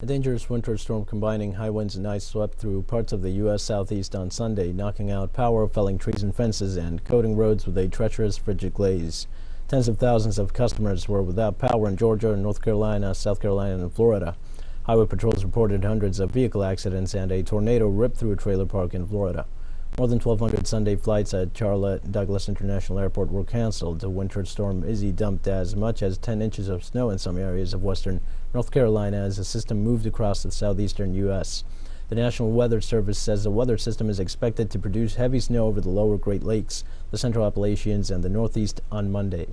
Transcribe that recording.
A dangerous winter storm combining high winds and ice swept through parts of the U.S. southeast on Sunday, knocking out power, felling trees and fences, and coating roads with a treacherous, frigid glaze. Tens of thousands of customers were without power in Georgia, North Carolina, South Carolina, and Florida. Highway patrols reported hundreds of vehicle accidents, and a tornado ripped through a trailer park in Florida. More than 1,200 Sunday flights at Charlotte Douglas International Airport were canceled. The winter storm Izzy dumped as much as 10 inches of snow in some areas of western North Carolina as the system moved across the southeastern U.S. The National Weather Service says the weather system is expected to produce heavy snow over the lower Great Lakes, the Central Appalachians, and the Northeast on Monday.